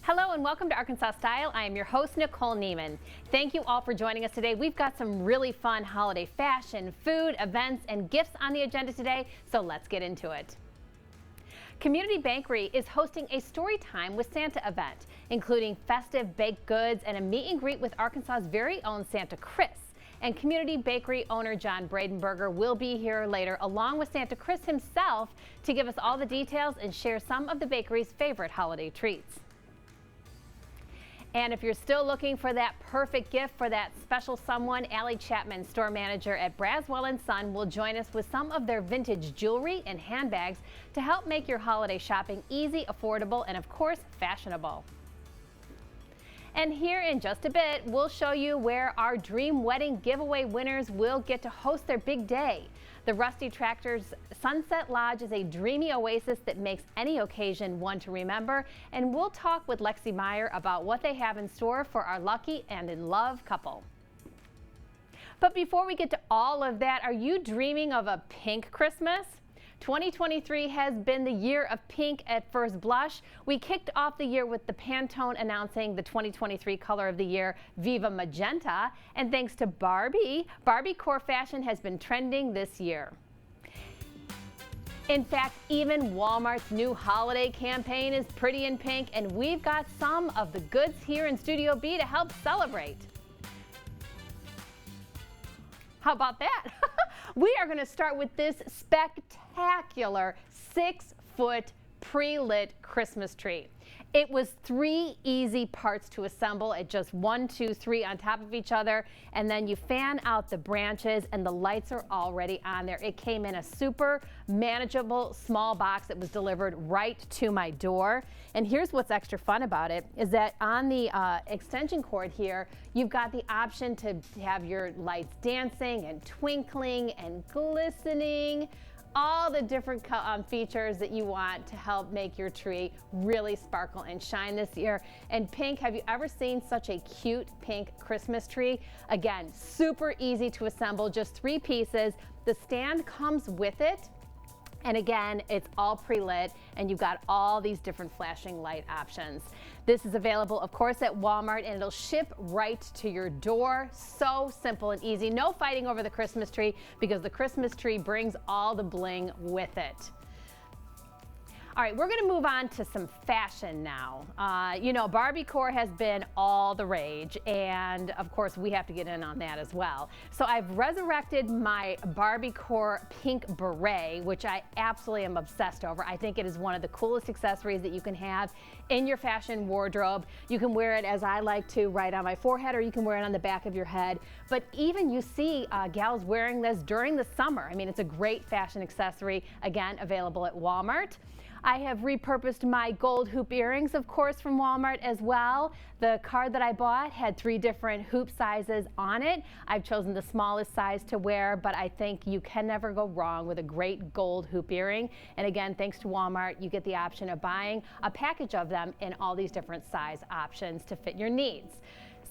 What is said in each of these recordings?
Hello and welcome to Arkansas Style. I am your host, Nicole Neiman. Thank you all for joining us today. We've got some really fun holiday fashion, food, events, and gifts on the agenda today, so let's get into it. Community Bakery is hosting a story time with Santa event, including festive baked goods and a meet and greet with Arkansas's very own Santa Chris. And Community Bakery owner John Bradenberger will be here later, along with Santa Chris himself, to give us all the details and share some of the bakery's favorite holiday treats. And if you're still looking for that perfect gift for that special someone, Allie Chapman, store manager at Braswell & Son, will join us with some of their vintage jewelry and handbags to help make your holiday shopping easy, affordable, and of course, fashionable. And here in just a bit, we'll show you where our Dream Wedding giveaway winners will get to host their big day. The Rusty Tractor's Sunset Lodge is a dreamy oasis that makes any occasion one to remember. And we'll talk with Lexi Meyer about what they have in store for our lucky and in love couple. But before we get to all of that, are you dreaming of a pink Christmas? 2023 has been the year of pink at first blush. We kicked off the year with the Pantone announcing the 2023 color of the year, Viva Magenta. And thanks to Barbie core fashion has been trending this year. In fact, even Walmart's new holiday campaign is pretty in pink, and we've got some of the goods here in Studio B to help celebrate. How about that? We are going to start with this spectacular 6-foot pre-lit Christmas tree. It was 3 easy parts to assemble at just 1, 2, 3 on top of each other, and then you fan out the branches and the lights are already on there. It came in a super manageable small box that was delivered right to my door. And here's what's extra fun about it is that on the extension cord here, you've got the option to have your lights dancing and twinkling and glistening. All the different features that you want to help make your tree really sparkle and shine this year. And pink, have you ever seen such a cute pink Christmas tree? Again, super easy to assemble, just 3 pieces. The stand comes with it. And again, it's all pre-lit and you've got all these different flashing light options. This is available, of course, at Walmart, and it'll ship right to your door. So simple and easy. No fighting over the Christmas tree because the Christmas tree brings all the bling with it. All right, we're going to move on to some fashion now. You know, Barbie core has been all the rage, and of course we have to get in on that as well. So I've resurrected my Barbie core pink beret, which I absolutely am obsessed over. I think it is one of the coolest accessories that you can have in your fashion wardrobe. You can wear it, as I like to, right on my forehead, or you can wear it on the back of your head. But even you see gals wearing this during the summer. I mean, it's a great fashion accessory, again, available at Walmart. I have repurposed my gold hoop earrings, of course, from Walmart as well. The card that I bought had 3 different hoop sizes on it. I've chosen the smallest size to wear, but I think you can never go wrong with a great gold hoop earring. And again, thanks to Walmart, you get the option of buying a package of them in all these different size options to fit your needs.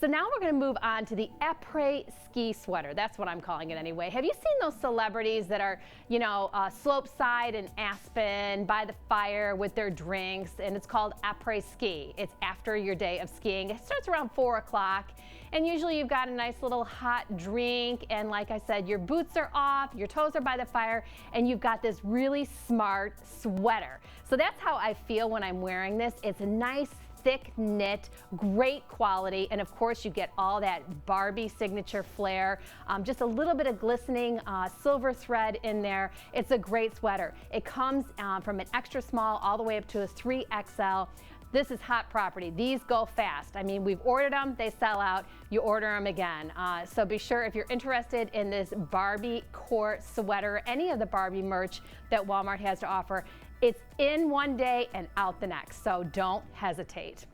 So now we're going to move on to the après ski sweater. That's what I'm calling it anyway. Have you seen those celebrities that are, you know, slopeside in Aspen by the fire with their drinks, and it's called après ski. It's after your day of skiing. It starts around 4 o'clock, and usually you've got a nice little hot drink, and like I said, your boots are off, your toes are by the fire, and you've got this really smart sweater. So that's how I feel when I'm wearing this. It's a nice, thick knit, great quality, and of course you get all that Barbie signature flair, just a little bit of glistening silver thread in there. It's a great sweater. It comes from an extra small all the way up to a 3XL. This is hot property. These go fast. I mean, we've ordered them, they sell out, you order them again. So be sure, if you're interested in this Barbie core sweater, any of the Barbie merch that Walmart has to offer, it's in one day and out the next, so don't hesitate.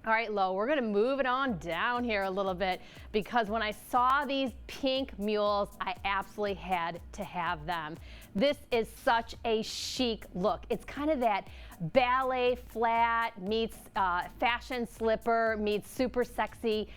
All right, Lo, we're going to move it on down here a little bit because when I saw these pink mules, I absolutely had to have them. This is such a chic look. It's kind of that ballet flat meets fashion slipper meets super sexy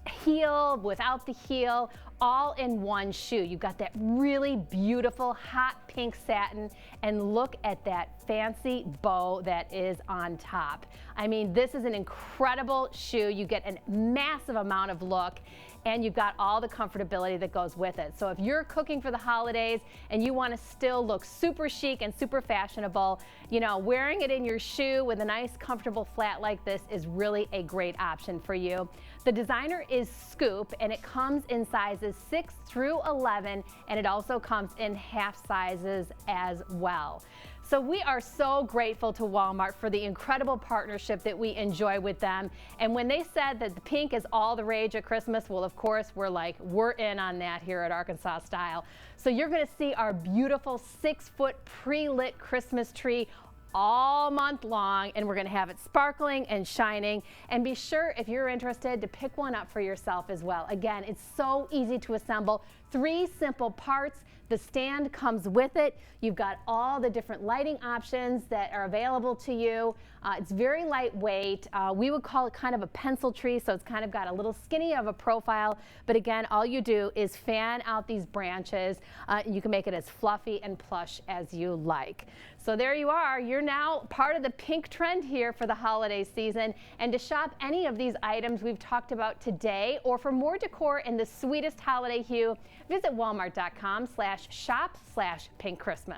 heel without the heel, all in one shoe. You've got that really beautiful hot pink satin, and look at that fancy bow that is on top. I mean, this is an incredible shoe. You get a massive amount of look, and you've got all the comfortability that goes with it. So if you're cooking for the holidays and you want to still look super chic and super fashionable, you know, wearing it in your shoe with a nice comfortable flat like this is really a great option for you. The designer is Scoop, and it comes in sizes 6 through 11, and it also comes in half sizes as well. So we are so grateful to Walmart for the incredible partnership that we enjoy with them. And when they said that the pink is all the rage at Christmas, well, of course, we're in on that here at Arkansas Style. So you're going to see our beautiful 6-foot pre-lit Christmas tree all month long, and we're going to have it sparkling and shining. And be sure, if you're interested, to pick one up for yourself as well. Again, it's so easy to assemble. 3 simple parts. The stand comes with it. You've got all the different lighting options that are available to you. It's very lightweight. We would call it kind of a pencil tree, so it's kind of got a little skinny of a profile. But again, all you do is fan out these branches. You can make it as fluffy and plush as you like. So there you are. You're now part of the pink trend here for the holiday season. And to shop any of these items we've talked about today, or for more decor in the sweetest holiday hue, visit walmart.com/shop/pinkkChristmas.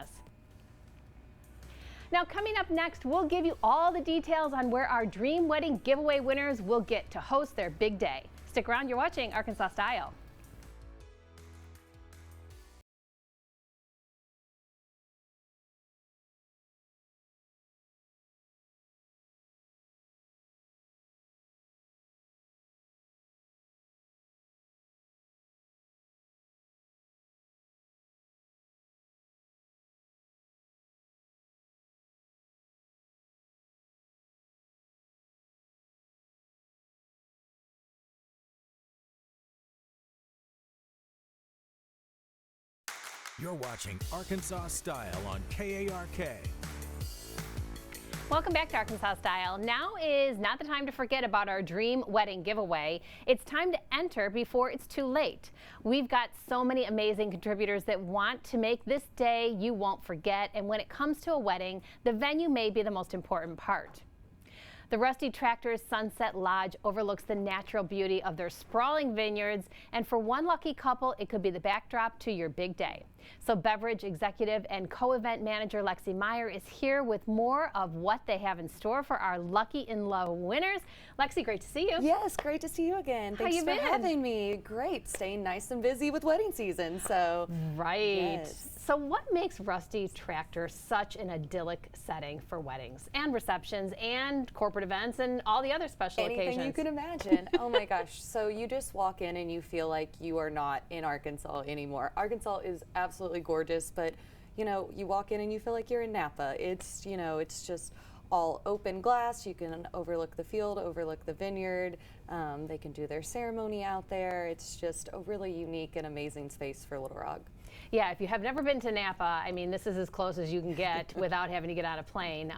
Now, coming up next, we'll give you all the details on where our Dream Wedding giveaway winners will get to host their big day. Stick around. You're watching Arkansas Style. You're watching Arkansas Style on KARK. Welcome back to Arkansas Style. Now is not the time to forget about our Dream Wedding giveaway. It's time to enter before it's too late. We've got so many amazing contributors that want to make this day you won't forget, and when it comes to a wedding, the venue may be the most important part. The Rusty Tractor's Sunset Lodge overlooks the natural beauty of their sprawling vineyards, and for one lucky couple, it could be the backdrop to your big day. So beverage executive and co-event manager Lexi Meyer is here with more of what they have in store for our Lucky in Love winners. Lexi, great to see you. Yes, great to see you again. Thanks for having me. Great, staying nice and busy with wedding season. So right. Yes. So what makes Rusty Tractor such an idyllic setting for weddings and receptions and corporate events and all the other special occasions? Anything you can imagine. Oh my gosh. So you just walk in and you feel like you are not in Arkansas anymore. Arkansas is absolutely gorgeous, but you know, you walk in and you feel like you're in Napa. It's, you know, it's just all open glass. You can overlook the field, overlook the vineyard. They can do their ceremony out there. It's just a really unique and amazing space for Little Rock. Yeah, if you have never been to Napa, I mean, this is as close as you can get without having to get on a plane.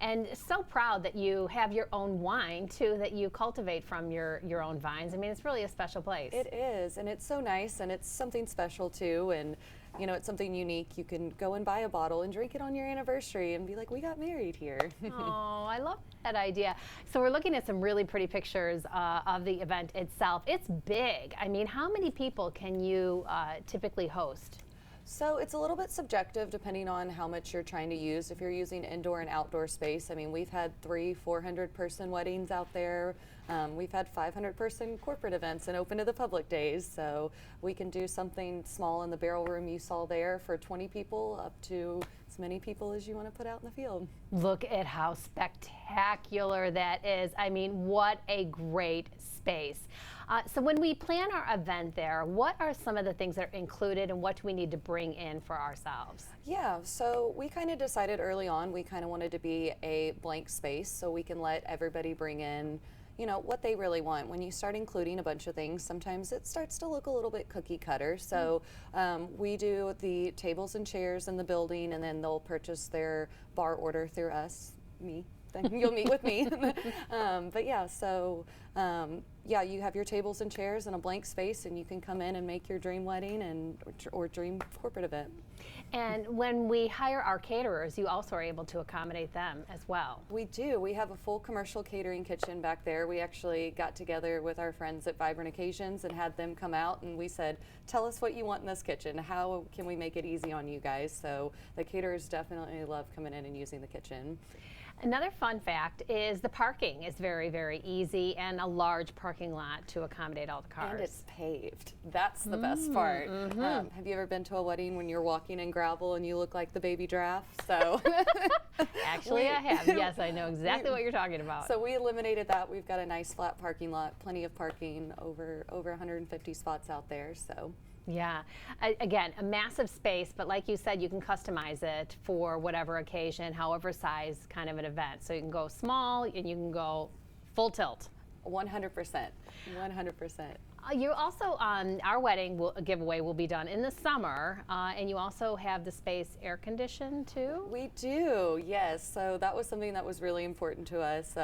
And so proud that you have your own wine, too, that you cultivate from your own vines. I mean, it's really a special place. It is, and it's so nice, and it's something special, too. And, you know, it's something unique. You can go and buy a bottle and drink it on your anniversary and be like, we got married here. Oh, I love that idea. So we're looking at some really pretty pictures of the event itself. It's big. I mean, how many people can you typically host? So it's a little bit subjective depending on how much you're trying to use. If you're using indoor and outdoor space, I mean, we've had 300-400 person weddings out there. We've had 500 person corporate events and open to the public days. So we can do something small in the barrel room you saw there for 20 people up to as many people as you want to put out in the field. Look at how spectacular that is. I mean, what a great space. So when we plan our event there, what are some of the things that are included and what do we need to bring in for ourselves? Yeah, so we kind of decided early on we kind of wanted to be a blank space so we can let everybody bring in, you know, what they really want. When you start including a bunch of things, sometimes it starts to look a little bit cookie cutter. So we do the tables and chairs in the building, and then they'll purchase their bar order through us, me. Then you'll meet with me. But yeah, so yeah, you have your tables and chairs and a blank space, and you can come in and make your dream wedding and or dream corporate event. And when we hire our caterers, you also are able to accommodate them as well. We do. We have a full commercial catering kitchen back there. We actually got together with our friends at Vibrant Occasions and had them come out, and we said, tell us what you want in this kitchen. How can we make it easy on you guys? So the caterers definitely love coming in and using the kitchen. Another fun fact is the parking is very, very easy, and a large parking lot to accommodate all the cars. And it's paved. That's the best part. Have you ever been to a wedding when you're walking in gravel and you look like the baby giraffe? So Actually, I have. Yes, I know exactly what you're talking about. So we eliminated that. We've got a nice flat parking lot, plenty of parking, over 150 spots out there. So. Yeah, again, a massive space, but like you said, you can customize it for whatever occasion, however size kind of an event. So you can go small and you can go full tilt. 100%, 100%. You also, our wedding giveaway will be done in the summer, and you also have the space air conditioned too? We do, yes. So that was something that was really important to us.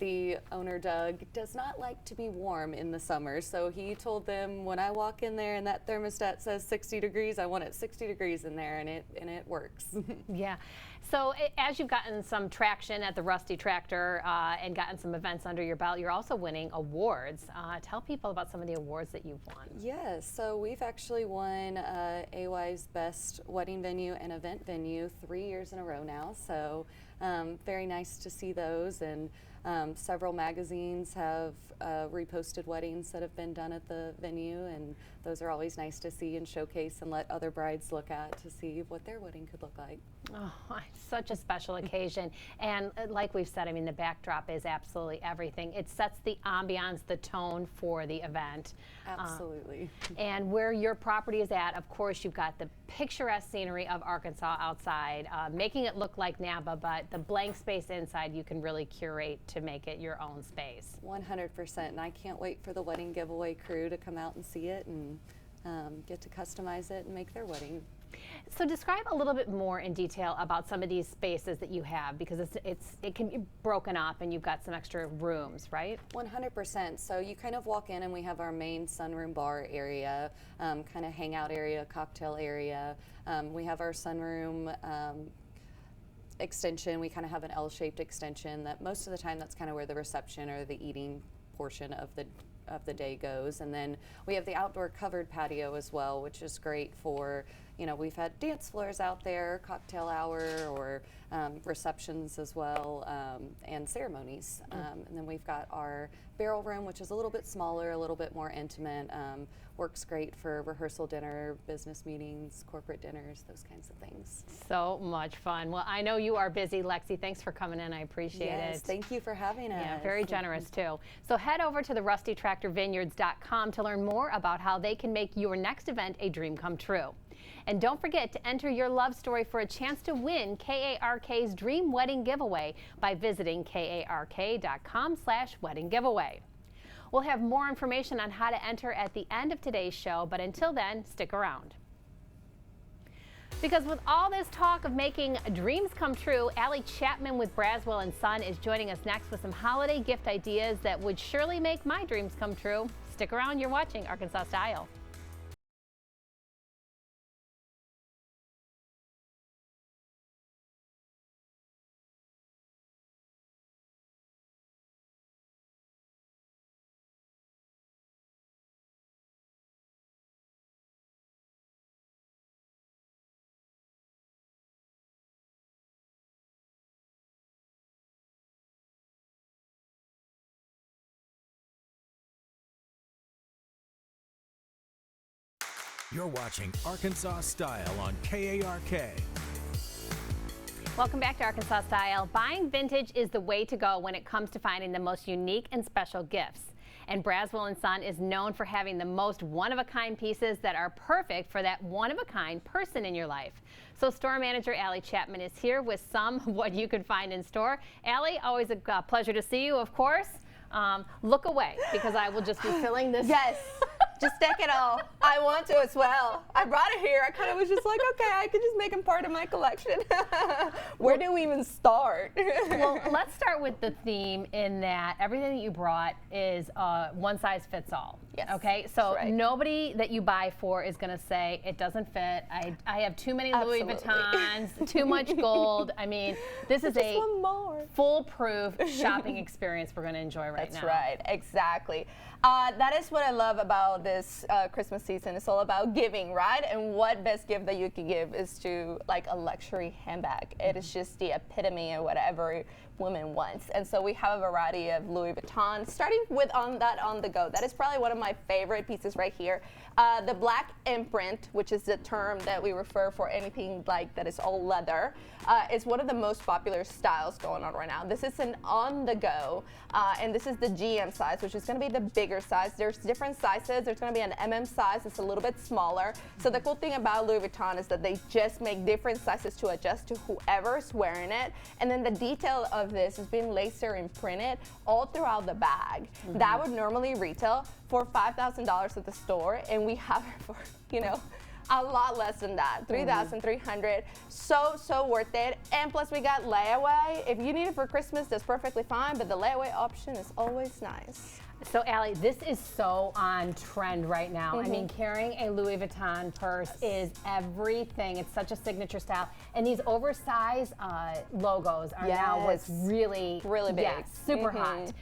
The owner, Doug, does not like to be warm in the summer, so he told them, when I walk in there and that thermostat says 60 degrees, I want it 60 degrees in there, and it works. Yeah. So as you've gotten some traction at the Rusty Tractor and gotten some events under your belt, you're also winning awards. Tell people about some of the awards that you've won. Yes, so we've actually won AY's Best Wedding Venue and Event Venue 3 years in a row now, so very nice to see those. And several magazines have reposted weddings that have been done at the venue, and those are always nice to see and showcase and let other brides look at to see what their wedding could look like. Oh, such a special occasion. And like we've said, I mean, the backdrop is absolutely everything. It sets the ambiance, the tone for the event. Absolutely. And where your property is at, of course, you've got the picturesque scenery of Arkansas outside, making it look like Napa, but the blank space inside you can really curate to make it your own space. 100%, and I can't wait for the wedding giveaway crew to come out and see it and get to customize it and make their wedding. So describe a little bit more in detail about some of these spaces that you have, because it can be broken up and you've got some extra rooms, right? 100%. So you kind of walk in and we have our main sunroom bar area, kind of hangout area, cocktail area. We have our sunroom extension. We kind of have an L-shaped extension that most of the time that's kind of where the reception or the eating portion of the day goes. And then we have the outdoor covered patio as well, which is great for, you know, we've had dance floors out there, cocktail hour, or receptions as well, and ceremonies. And then we've got our barrel room, which is a little bit smaller, a little bit more intimate. Works great for rehearsal dinner, business meetings, corporate dinners, those kinds of things. So much fun. Well, I know you are busy, Lexi. Thanks for coming in. I appreciate it. Yes, thank you for having us. Yeah, very generous too. So head over to the rustytractorvineyards.com to learn more about how they can make your next event a dream come true. And don't forget to enter your love story for a chance to win KARK's Dream Wedding Giveaway by visiting KARK.com/wedding giveaway. We'll have more information on how to enter at the end of today's show, but until then, stick around. Because with all this talk of making dreams come true, Allie Chapman with Braswell & Son is joining us next with some holiday gift ideas that would surely make my dreams come true. Stick around, you're watching Arkansas Style. You're watching Arkansas Style on KARK. Welcome back to Arkansas Style. Buying vintage is the way to go when it comes to finding the most unique and special gifts. And Braswell & Son is known for having the most one-of-a-kind pieces that are perfect for that one-of-a-kind person in your life. So store manager Allie Chapman is here with some of what you can find in store. Allie, always a pleasure to see you, of course. look away because I will just be filling this. Yes. Just take it all. I want to as well. I brought it here. I kind of was just like, okay, I could just make them part of my collection. Where do we even start? Well, let's start with the theme in that everything that you brought is one size fits all. Yes. Okay, so right. nobody that you buy for is going to say it doesn't fit. I have too many Louis Absolutely. Vuittons, too much gold. I mean, this is Just a one more. foolproof shopping experience we're going to enjoy right now. That's right, exactly. That is what I love about this Christmas season. It's all about giving, right? And what best gift that you can give is to like a luxury handbag. It is just the epitome of what every woman wants. And so we have a variety of Louis Vuitton, starting with on the go. That is probably one of my favorite pieces right here. The black imprint, which is the term that we refer for anything like that is all leather, is one of the most popular styles going on right now. This is an on the go, and this is the GM size, which is going to be the bigger size. There's different sizes. There's going to be an MM size. It's a little bit smaller. So the cool thing about Louis Vuitton is that they just make different sizes to adjust to whoever's wearing it. And then the detail of this is being laser imprinted all throughout the bag. That would normally retail for $5,000 at the store, and we have it for, you know, a lot less than that, $3,300. So worth it. And plus we got layaway. If you need it for Christmas, that's perfectly fine, but the layaway option is always nice. So Allie, this is so on trend right now. I mean, carrying a Louis Vuitton purse is everything. It's such a signature style. And these oversized logos are now what's really big. Yes, super hot.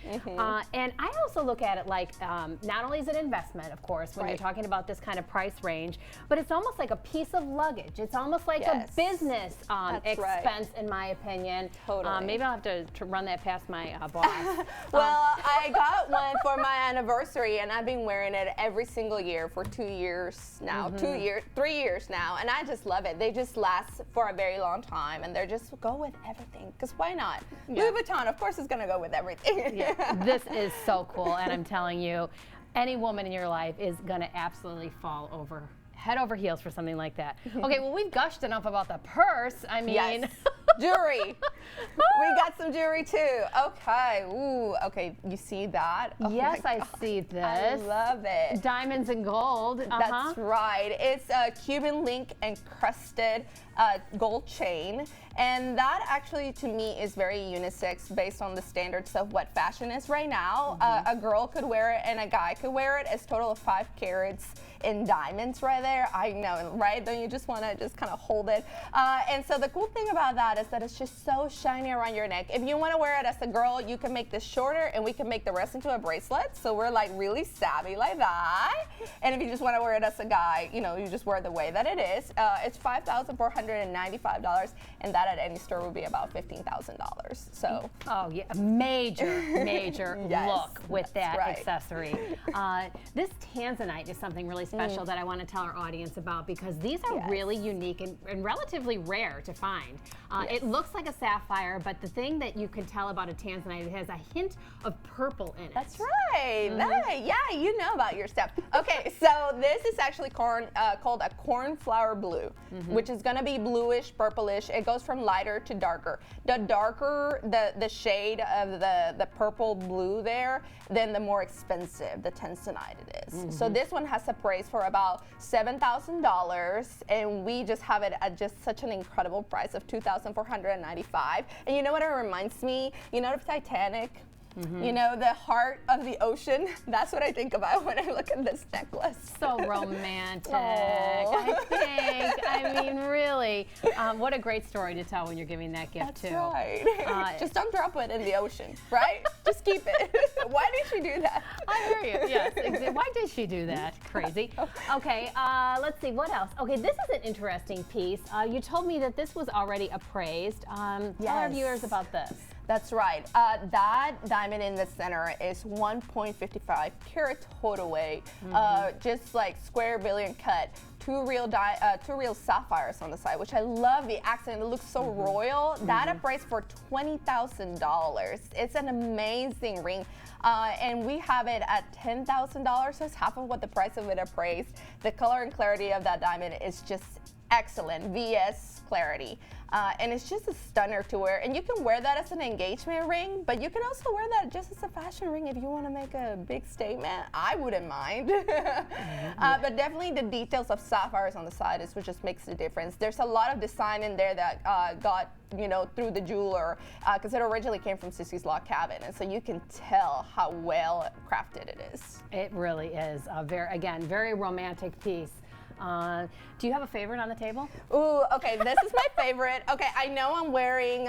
And I also look at it like not only is it investment, of course, when you're talking about this kind of price range, but it's almost like a piece of luggage. It's almost like a business expense, in my opinion. Totally. Maybe I'll have to run that past my boss. Well, I got one for my anniversary, and I've been wearing it every single year for 2 years now, 3 years now, and I just love it. They just last for a very long time, and they're just go with everything, because why not? Louis Vuitton, of course, is going to go with everything. This is so cool, and I'm telling you, any woman in your life is going to absolutely fall over head over heels for something like that. Okay, well, we've gushed enough about the purse. I mean, yes. Jewelry. We got some jewelry too. Okay. Ooh. Okay. You see that? Oh yes, I see this. I love it. Diamonds and gold. That's right. It's a Cuban link encrusted gold chain, and that actually to me is very unisex based on the standards of what fashion is right now. A girl could wear it and a guy could wear it. It's total of 5 carats in diamonds right there. I know, right? Don't you just want to just kind of hold it? And so the cool thing about that is that it's just so shiny around your neck. If you want to wear it as a girl, you can make this shorter and we can make the rest into a bracelet. So we're like really savvy like that. And if you just want to wear it as a guy, you know, you just wear it the way that it is. It's $5,495, and that at any store would be about $15,000. So. Oh yeah, major Yes, look with that right. accessory. This tanzanite is something really special that I want to tell our audience about, because these are really unique and relatively rare to find. It looks like a sapphire, but the thing that you can tell about a tanzanite, it has a hint of purple in it. That's right. Yeah, you know about your stuff. Okay, so this is actually called a cornflower blue, which is going to be bluish, purplish. It goes from lighter to darker. The darker the shade of the purple blue there, then the more expensive the tanzanite it is. So this one has a price for about $7,000, and we just have it at just such an incredible price of $2,495. And you know what it reminds me? You know of Titanic? You know, the heart of the ocean? That's what I think about when I look at this necklace. So romantic, I think. I mean, really. What a great story to tell when you're giving that gift, That's too. right. Just don't drop it in the ocean, right? Just keep it. Why did she do that? I hear you, yes. Why did she do that? Crazy. Okay, let's see, what else? Okay, this is an interesting piece. You told me that this was already appraised. Tell our viewers about this. That's right. That diamond in the center is 1.55 carat total weight, just like square billion cut. Two real sapphires on the side, which I love the accent. It looks so royal. That appraised for $20,000. It's an amazing ring. And we have it at $10,000, so it's half of what the price of it appraised. The color and clarity of that diamond is just excellent VS clarity. And it's just a stunner to wear. And you can wear that as an engagement ring, but you can also wear that just as a fashion ring if you want to make a big statement. I wouldn't mind. But definitely the details of sapphires on the side is what just makes the difference. There's a lot of design in there that got, through the jeweler, because it originally came from Sissy's Log Cabin. And so you can tell how well crafted it is. It really is a very romantic piece. Do you have a favorite on the table? Ooh, okay, this is my favorite. Okay, I know I'm wearing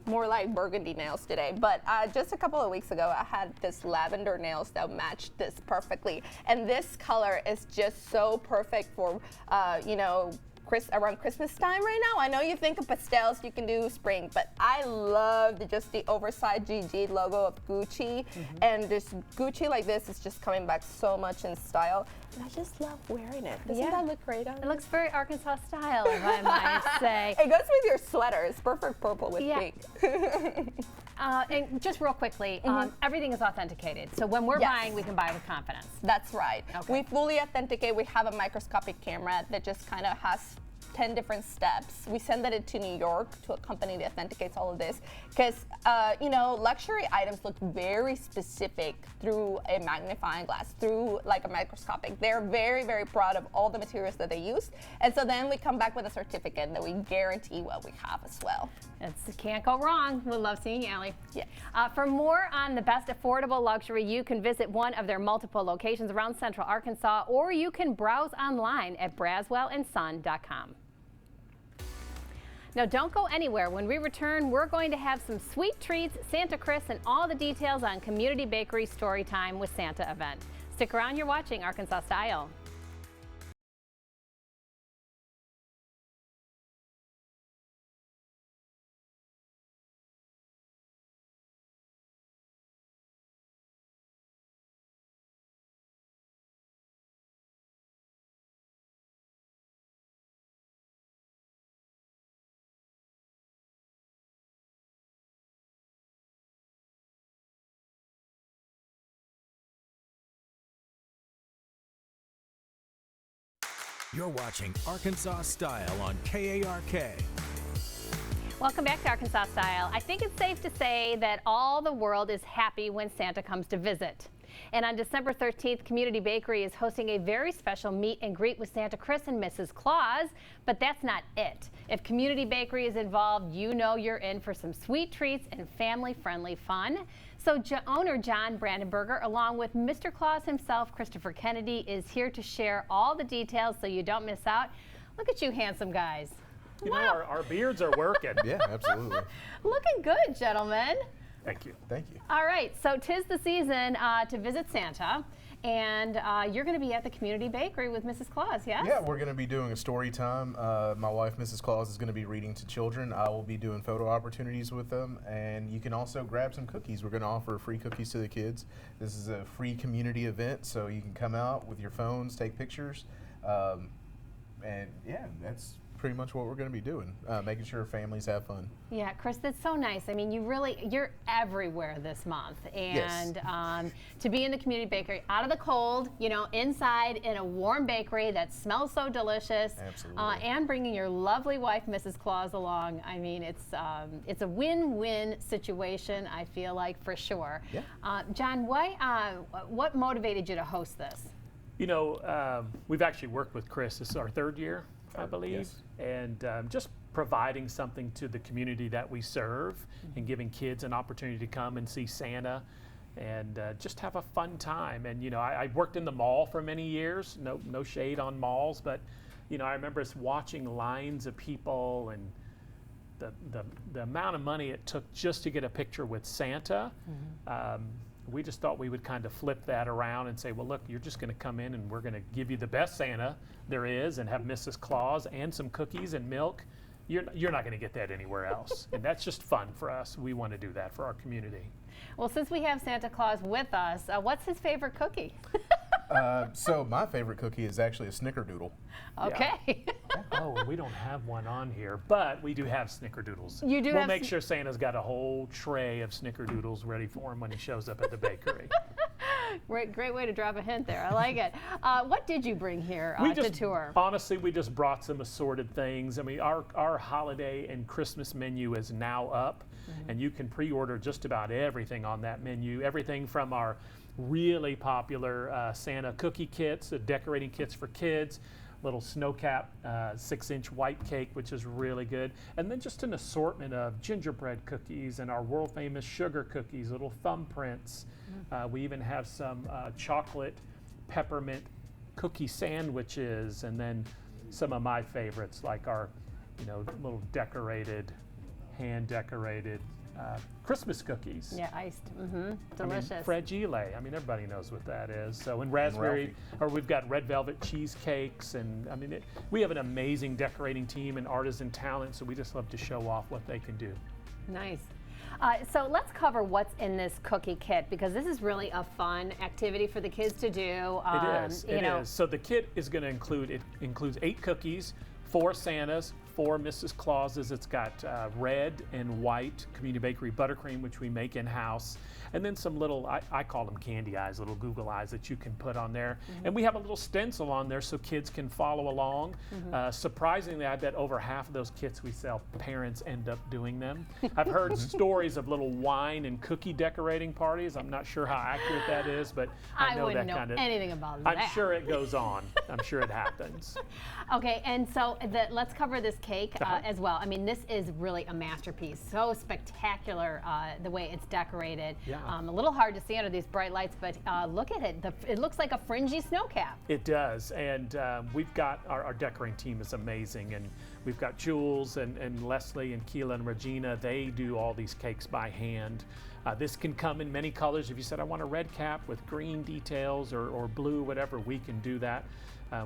more like burgundy nails today, but just a couple of weeks ago, I had this lavender nails that matched this perfectly. And this color is just so perfect for, around Christmas time right now. I know you think of pastels, you can do spring, but I love just the oversized GG logo of Gucci. And this Gucci like this is just coming back so much in style. And I just love wearing it. Doesn't that look great on It looks very Arkansas style, if I might say. It goes with your sweater. It's perfect purple with pink. And just real quickly, everything is authenticated. So when we're buying, we can buy with confidence. That's right. Okay. We fully authenticate. We have a microscopic camera that just kind of has 10 different steps. We send that to New York to a company that authenticates all of this because, luxury items look very specific through a magnifying glass, through like a microscopic. They're very, very proud of all the materials that they use. And so then we come back with a certificate that we guarantee what we have as well. It can't go wrong. We love seeing you, Allie. Yes. For more on the best affordable luxury, you can visit one of their multiple locations around Central Arkansas, or you can browse online at braswellandson.com. Now, don't go anywhere. When we return, we're going to have some sweet treats, Santa Chris, and all the details on Community Bakery Storytime with Santa event. Stick around. You're watching Arkansas Style. You're watching Arkansas Style on KARK. Welcome back to Arkansas Style. I think it's safe to say that all the world is happy when Santa comes to visit. And on December 13th, Community Bakery is hosting a very special meet and greet with Santa Chris and Mrs. Claus. But that's not it. If Community Bakery is involved, you know you're in for some sweet treats and family-friendly fun. So owner John Brandenberger, along with Mr. Claus himself, Christopher Kennedy, is here to share all the details so you don't miss out. Look at you handsome guys. You know, our beards are working. Yeah, absolutely. Looking good, gentlemen. Thank you. Thank you. All right, so 'tis the season to visit Santa, and you're going to be at the Community Bakery with Mrs. Claus, yes? Yeah, we're going to be doing a story time. My wife, Mrs. Claus, is going to be reading to children. I will be doing photo opportunities with them, and you can also grab some cookies. We're going to offer free cookies to the kids. This is a free community event, so you can come out with your phones, take pictures, and yeah, that's pretty much what we're going to be doing, making sure families have fun. Yeah, Chris, that's so nice. I mean, you're everywhere this month. And to be in the Community Bakery, out of the cold, inside in a warm bakery that smells so delicious. Absolutely. And bringing your lovely wife, Mrs. Claus, along. I mean, it's a win-win situation, I feel like, for sure. Yeah. John, what motivated you to host this? We've actually worked with Chris. This is our third year, I believe, yes. And just providing something to the community that we serve and giving kids an opportunity to come and see Santa and just have a fun time. And I worked in the mall for many years. No shade on malls, but I remember us watching lines of people and the amount of money it took just to get a picture with Santa. We just thought we would kind of flip that around and say, well, look, you're just going to come in and we're going to give you the best Santa there is and have Mrs. Claus and some cookies and milk. You're not going to get that anywhere else. And that's just fun for us. We want to do that for our community. Well, since we have Santa Claus with us, what's his favorite cookie? So my favorite cookie is actually a snickerdoodle. Okay. Oh, we don't have one on here, but we do have snickerdoodles. You do We'll have make sure Santa's got a whole tray of snickerdoodles ready for him when he shows up at the bakery. Great way to drop a hint there. I like it. What did you bring here to tour? Honestly, we just brought some assorted things. I mean, our holiday and Christmas menu is now up, and you can pre-order just about everything on that menu. Everything from our really popular Santa cookie kits, decorating kits for kids, little snow cap 6-inch white cake, which is really good, and then just an assortment of gingerbread cookies and our world famous sugar cookies, little thumbprints. We even have some chocolate peppermint cookie sandwiches, and then some of my favorites like our little decorated, hand decorated Christmas cookies. Yeah, iced. Delicious. I mean, fragile. I mean, everybody knows what that is. So, and raspberry, or we've got red velvet cheesecakes, and I mean, we have an amazing decorating team and artisan talent. So we just love to show off what they can do. Nice. So let's cover what's in this cookie kit, because this is really a fun activity for the kids to do. It is. It is. So the kit is going to includes 8 cookies, 4 Santas, 4 Mrs. Clauses. It's got red and white community bakery buttercream, which we make in-house, and then some little, I call them candy eyes, little Google eyes that you can put on there. And we have a little stencil on there so kids can follow along. Surprisingly, I bet over half of those kits we sell, parents end up doing them. I've heard stories of little wine and cookie decorating parties. I'm not sure how accurate that is, but I know wouldn't that know kind of anything about that. I'm sure it goes on. I'm sure it happens. Okay, and so let's cover this cake as well. I mean, this is really a masterpiece. So spectacular the way it's decorated. Yeah. A little hard to see under these bright lights, but look at it. It looks like a fringy snow cap. It does, and we've got our decorating team is amazing, and we've got Jules and Leslie and Keela and Regina. They do all these cakes by hand. This can come in many colors. If you said, I want a red cap with green details or blue, whatever, we can do that.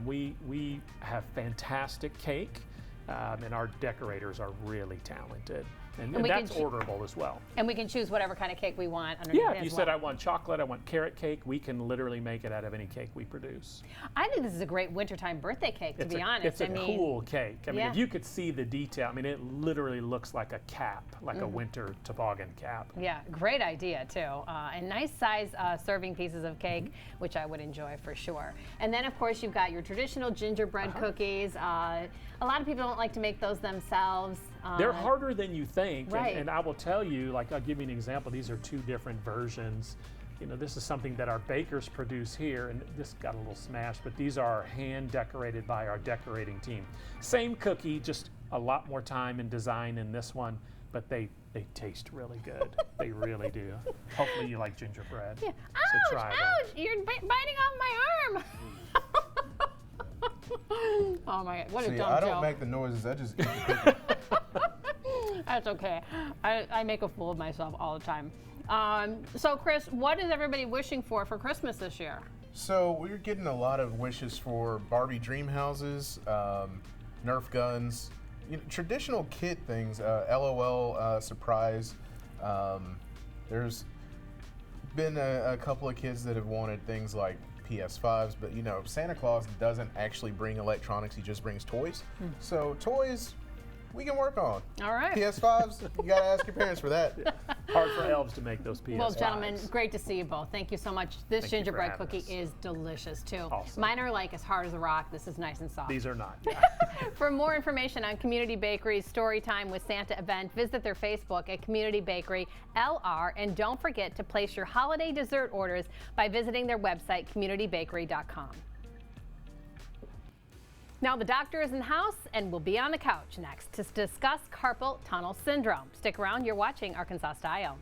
We have fantastic cake, and our decorators are really talented. And that's orderable as well. And we can choose whatever kind of cake we want underneath. Yeah, if you said I want chocolate, I want carrot cake, we can literally make it out of any cake we produce. I think this is a great wintertime birthday cake, to be honest. It's a cool cake. I mean, if you could see the detail, I mean, it literally looks like a cap, like a winter toboggan cap. Yeah, great idea too. And nice size serving pieces of cake, which I would enjoy for sure. And then of course you've got your traditional gingerbread cookies. A lot of people don't like to make those themselves. They're harder than you think. Right. And I will tell you, like, I'll give you an example. These are 2 different versions. You know, this is something that our bakers produce here, and this got a little smashed, but these are hand decorated by our decorating team. Same cookie, just a lot more time and design in this one, but they taste really good. They really do. Hopefully you like gingerbread. Yeah. So Ouch, try ouch, you're biting off my arm. Oh my God, what a dumb joke. I don't make the noises, I just eat the cookie. That's okay. I make a fool of myself all the time. So Chris, what is everybody wishing for Christmas this year? So we're getting a lot of wishes for Barbie dream houses, Nerf guns, traditional kit things, LOL surprise. There's been a couple of kids that have wanted things like PS5s, but Santa Claus doesn't actually bring electronics, he just brings toys. So toys, we can work on. All right. PS5s, you gotta ask your parents for that. Hard for elves to make those PS5s. Well, gentlemen, great to see you both. Thank you so much. This Thank you for gingerbread having cookie us. is delicious too. Awesome. Mine are like as hard as a rock. This is nice and soft. These are not. For more information on Community Bakery's Storytime with Santa event, visit their Facebook at Community Bakery LR, and don't forget to place your holiday dessert orders by visiting their website, communitybakery.com. Now the doctor is in the house and will be on the couch next to discuss carpal tunnel syndrome. Stick around, you're watching Arkansas Style.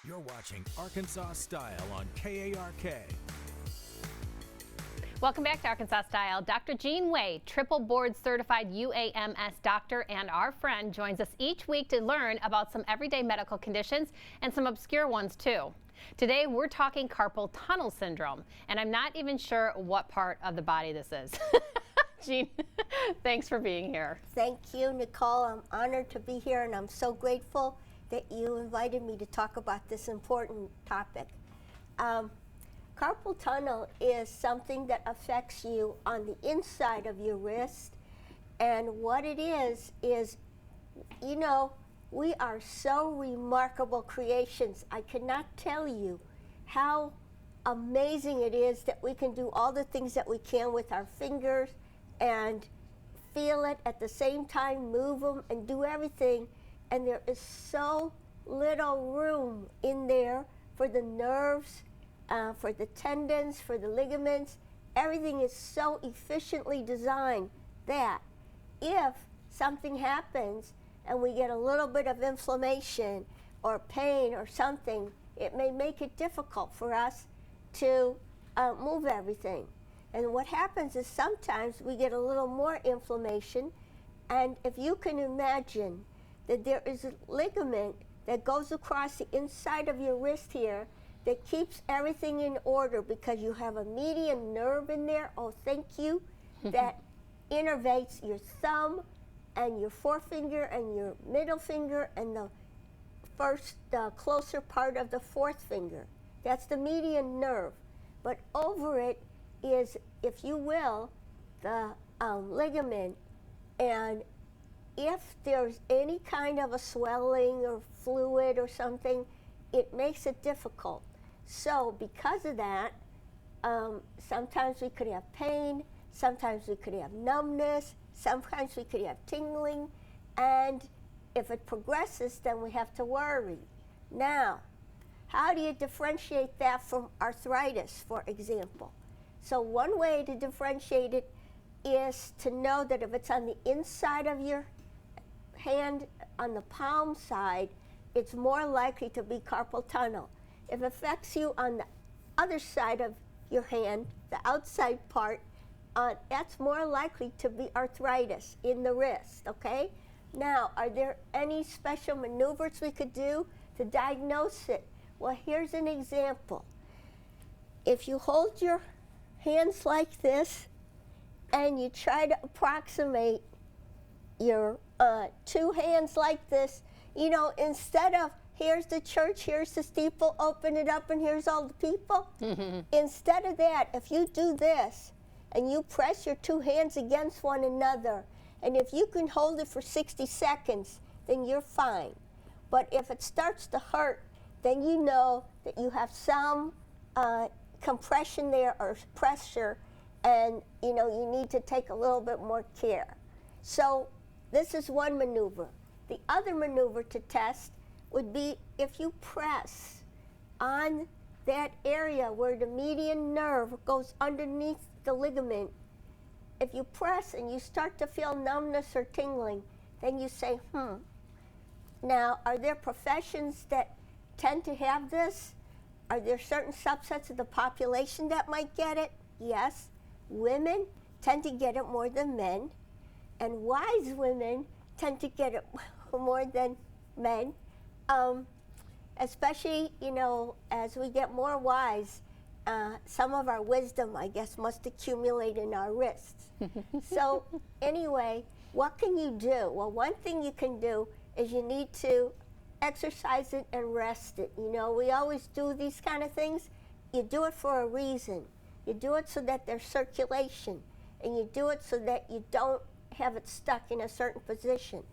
You're watching Arkansas Style on KARK. Welcome back to Arkansas Style. Dr. Jean Way, triple board certified UAMS doctor and our friend, joins us each week to learn about some everyday medical conditions and some obscure ones too. Today we're talking carpal tunnel syndrome, and I'm not even sure what part of the body this is. Jean, thanks for being here. Thank you, Nicole. I'm honored to be here, and I'm so grateful that you invited me to talk about this important topic. Carpal tunnel is something that affects you on the inside of your wrist, and what it is, you know, we are so remarkable creations. I cannot tell you how amazing it is that we can do all the things that we can with our fingers and feel it at the same time, move them and do everything, and there is so little room in there for the nerves, for the tendons, for the ligaments. Everything is so efficiently designed that if something happens and we get a little bit of inflammation or pain or something, it may make it difficult for us to move everything. And what happens is sometimes we get a little more inflammation, and if you can imagine that there is a ligament that goes across the inside of your wrist here that keeps everything in order because you have a median nerve in there, oh thank you, that innervates your thumb and your forefinger and your middle finger and the closer part of the fourth finger. That's the median nerve. But over it is, if you will, the ligament, and if there's any kind of a swelling or fluid or something, it makes it difficult. So because of that, sometimes we could have pain, sometimes we could have numbness, sometimes we could have tingling, and if it progresses, then we have to worry. Now, how do you differentiate that from arthritis, for example? So one way to differentiate it is to know that if it's on the inside of your hand, on the palm side, it's more likely to be carpal tunnel. If it affects you on the other side of your hand, the outside part, that's more likely to be arthritis in the wrist, okay? Now, are there any special maneuvers we could do to diagnose it? Well, here's an example. If you hold your hands like this and you try to approximate your two hands like this, you know, instead of here's the church, here's the steeple, open it up and here's all the people, instead of that, if you do this and you press your two hands against one another, and if you can hold it for 60 seconds, then you're fine. But if it starts to hurt, then you know that you have some compression there or pressure, and you know you need to take a little bit more care. So this is one maneuver. The other maneuver to test would be if you press on that area where the median nerve goes underneath the ligament. If you press and you start to feel numbness or tingling, then you say, Now, are there professions that tend to have this? Are there certain subsets of the population that might get it? Yes. Women tend to get it more than men, and wise women tend to get it more than men. Especially, you know, as we get more wise, some of our wisdom, I guess, must accumulate in our wrists. So anyway, what can you do? Well, one thing you can do is you need to exercise it and rest it. You know, we always do these kind of things. You do it for a reason. You do it so that there's circulation, and you do it so that you don't have it stuck in a certain position.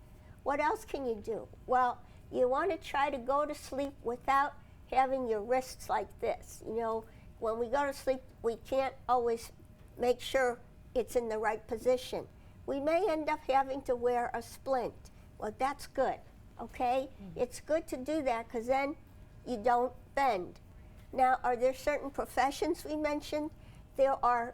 What else can you do? Well, you want to try to go to sleep without having your wrists like this. You know, when we go to sleep, we can't always make sure it's in the right position. We may end up having to wear a splint. Well, that's good, okay? It's good to do that because then you don't bend. Now, are there certain professions we mentioned? There are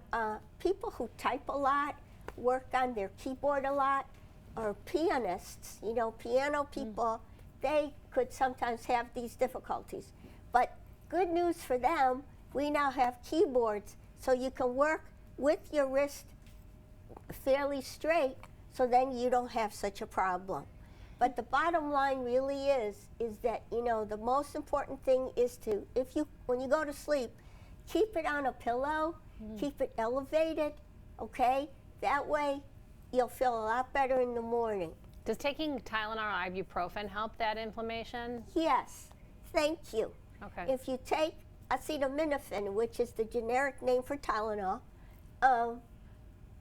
people who type a lot, work on their keyboard a lot, or pianists, you know, piano people, they could sometimes have these difficulties. But good news for them, we now have keyboards, so you can work with your wrist fairly straight, so then you don't have such a problem. But the bottom line really is that, you know, the most important thing is to, when you go to sleep, keep it on a pillow, keep it elevated, okay? That way you'll feel a lot better in the morning. Does taking Tylenol or ibuprofen help that inflammation? Yes, thank you. Okay. If you take acetaminophen, which is the generic name for Tylenol,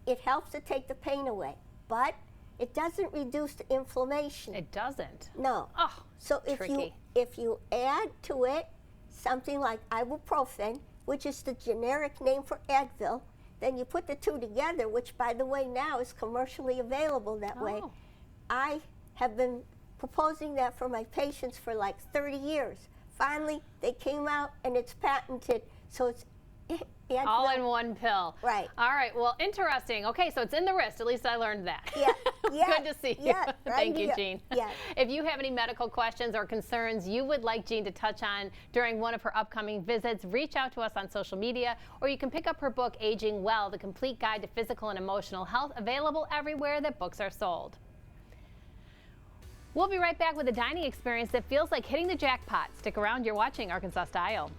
it helps to take the pain away, but it doesn't reduce the inflammation. It doesn't? No. Oh, so tricky. if you add to it something like ibuprofen, which is the generic name for Advil, then you put the two together, which, by the way, now is commercially available that way. I have been proposing that for my patients for like 30 years. Finally, they came out and it's patented, so it's Advil. All in one pill. Right. All right, well, interesting. Okay, so it's in the wrist. At least I learned that. Yeah. Yeah. Good to see you. Yeah, Thank right you, here. Jean. Yeah. If you have any medical questions or concerns you would like Jean to touch on during one of her upcoming visits, reach out to us on social media, or you can pick up her book, Aging Well, The Complete Guide to Physical and Emotional Health, available everywhere that books are sold. We'll be right back with a dining experience that feels like hitting the jackpot. Stick around, you're watching Arkansas Style.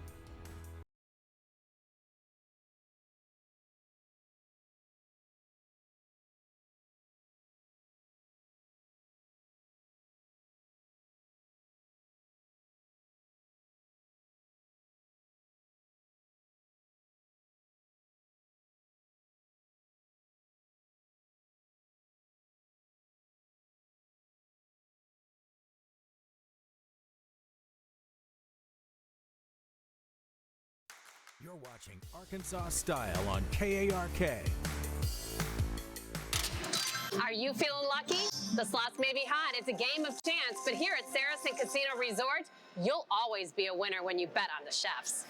You're watching Arkansas Style on KARK. Are you feeling lucky? The slots may be hot. It's a game of chance, but here at Saracen Casino Resort, you'll always be a winner when you bet on the chefs.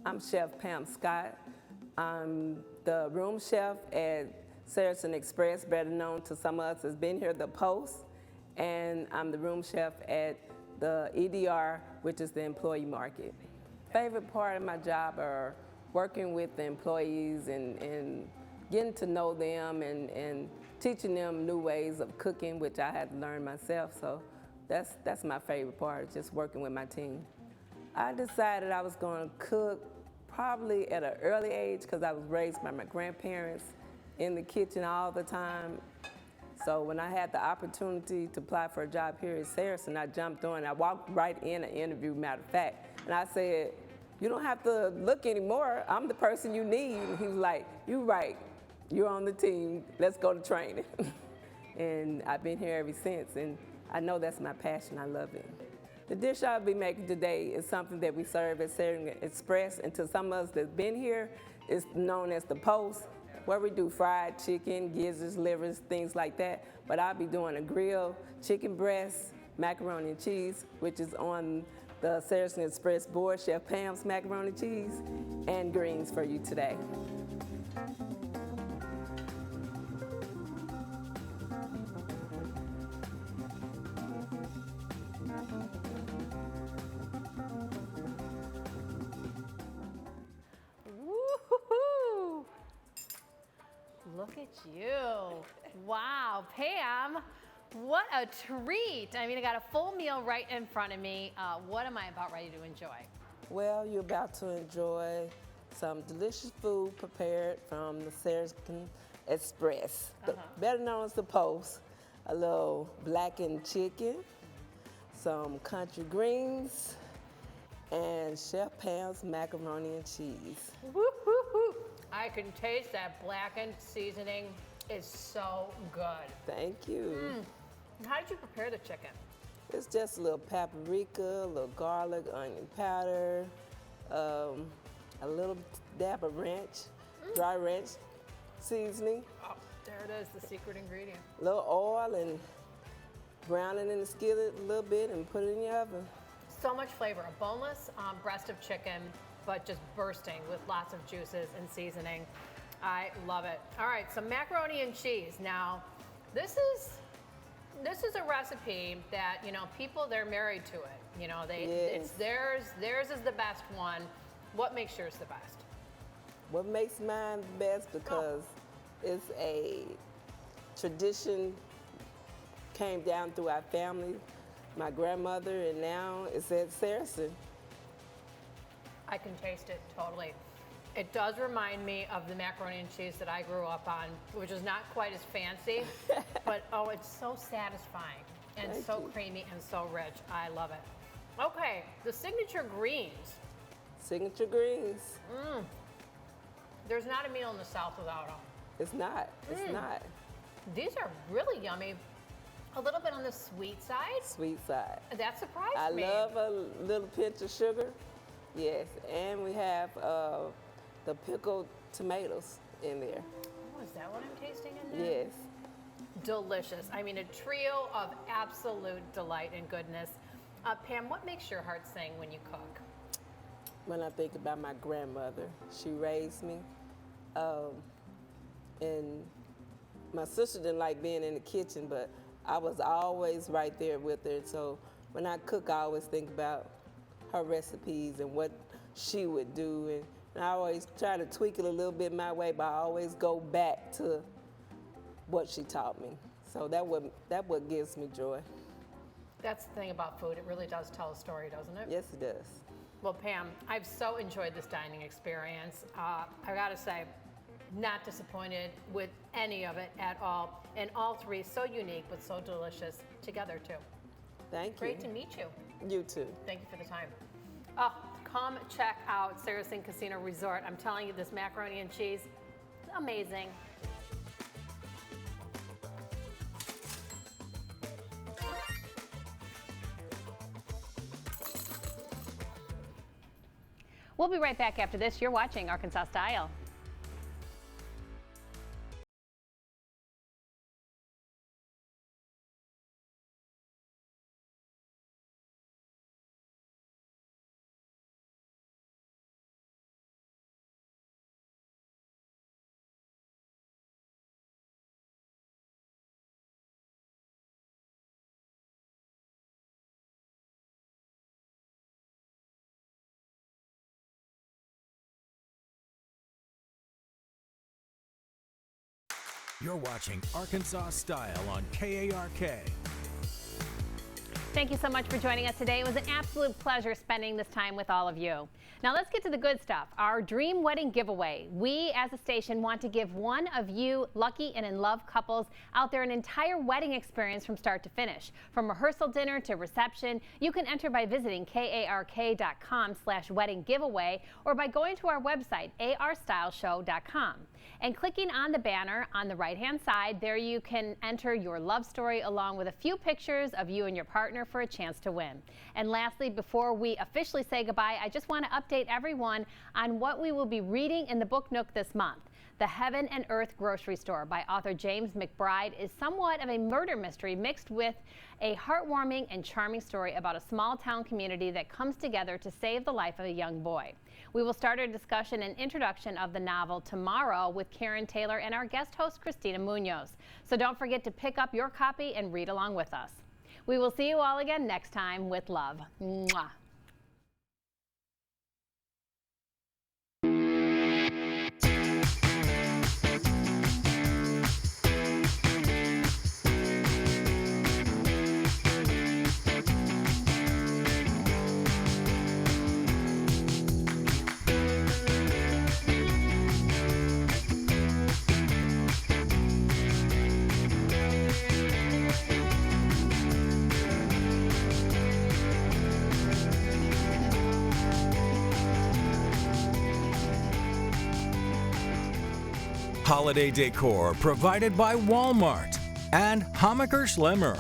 I'm Chef Pam Scott. I'm the room chef at Saracen Express, better known to some of us as been here, the Post. And I'm the room chef at the EDR, which is the employee market. Favorite part of my job are working with the employees and getting to know them and teaching them new ways of cooking, which I had to learn myself. So that's my favorite part, just working with my team. I decided I was going to cook probably at an early age because I was raised by my grandparents in the kitchen all the time. So when I had the opportunity to apply for a job here at Saracen, I jumped on. I walked right in an interview, matter of fact, and I said, "You don't have to look anymore. I'm the person you need." And he was like, "You're right. You're on the team. Let's go to training." And I've been here ever since, and I know that's my passion. I love it. The dish I'll be making today is something that we serve at Saracen Express, and to some of us that's been here, it's known as the Post, where we do fried chicken, gizzards, livers, things like that. But I'll be doing a grilled chicken breast, macaroni and cheese, which is on the Saracen Express board, Chef Pam's macaroni and cheese, and greens for you today. Woo-hoo-hoo. Look at you. Wow, Pam, what a treat. I mean, I got a full meal right in front of me. What am I about ready to enjoy? Well, you're about to enjoy some delicious food prepared from the Saracen Express, better known as the Post. A little blackened chicken, some country greens, and Chef Pam's macaroni and cheese. Woo-hoo-hoo. I can taste that blackened seasoning. It's so good. Thank you. How did you prepare the chicken? It's just a little paprika, a little garlic, onion powder, a little dab of ranch, dry ranch seasoning, Oh, there it is, the secret ingredient. a little oil, and brown it in the skillet a little bit and put it in the oven. So much flavor. A boneless breast of chicken, but just bursting with lots of juices and seasoning. I love it. All right, some macaroni and cheese. Now, this is a recipe that, you know, people, they're married to it. You know, it's theirs is the best one. What makes yours the best? What makes mine the best, because it's a tradition, came down through our family, my grandmother, and now it's at Saracen. I can taste it totally. It does remind me of the macaroni and cheese that I grew up on, which is not quite as fancy, but oh, it's so satisfying and Thank so you. creamy and so rich. I love it. Okay, the signature greens. Signature greens. There's not a meal in the South without them. It's not. It's not. These are really yummy. A little bit on the sweet side. Sweet side. That surprised I me. love a little pinch of sugar. Yes, and we have the pickled tomatoes in there. Oh, is that what I'm tasting in there? Yes. Delicious. I mean, a trio of absolute delight and goodness. Pam, what makes your heart sing when you cook? When I think about my grandmother, she raised me, and my sister didn't like being in the kitchen, but I was always right there with her. So when I cook, I always think about her recipes and what she would do, and I always try to tweak it a little bit my way, but I always go back to what she taught me. So that what gives me joy. That's the thing about food. It really does tell a story, doesn't it? Yes, it does. Well, Pam, I've so enjoyed this dining experience. I gotta say, not disappointed with any of it at all. And all three so unique, but so delicious together too. Thank you. Great to meet you. You too. Thank you for the time. Oh, come check out Saracen Casino Resort. I'm telling you, this macaroni and cheese, amazing. We'll be right back after this. You're watching Arkansas Style. You're watching Arkansas Style on KARK. Thank you so much for joining us today. It was an absolute pleasure spending this time with all of you. Now let's get to the good stuff, our dream wedding giveaway. We as a station want to give one of you lucky and in love couples out there an entire wedding experience from start to finish. From rehearsal dinner to reception, you can enter by visiting KARK.com/wedding giveaway or by going to our website, arstyleshow.com. And clicking on the banner on the right-hand side, there you can enter your love story along with a few pictures of you and your partner for a chance to win. And lastly, before we officially say goodbye, I just want to update everyone on what we will be reading in the Book Nook this month. The Heaven and Earth Grocery Store by author James McBride is somewhat of a murder mystery mixed with a heartwarming and charming story about a small town community that comes together to save the life of a young boy. We will start our discussion and introduction of the novel tomorrow with Karen Taylor and our guest host Christina Munoz. So don't forget to pick up your copy and read along with us. We will see you all again next time with love. Mwah. Holiday decor provided by Walmart and Hammacher Schlemmer.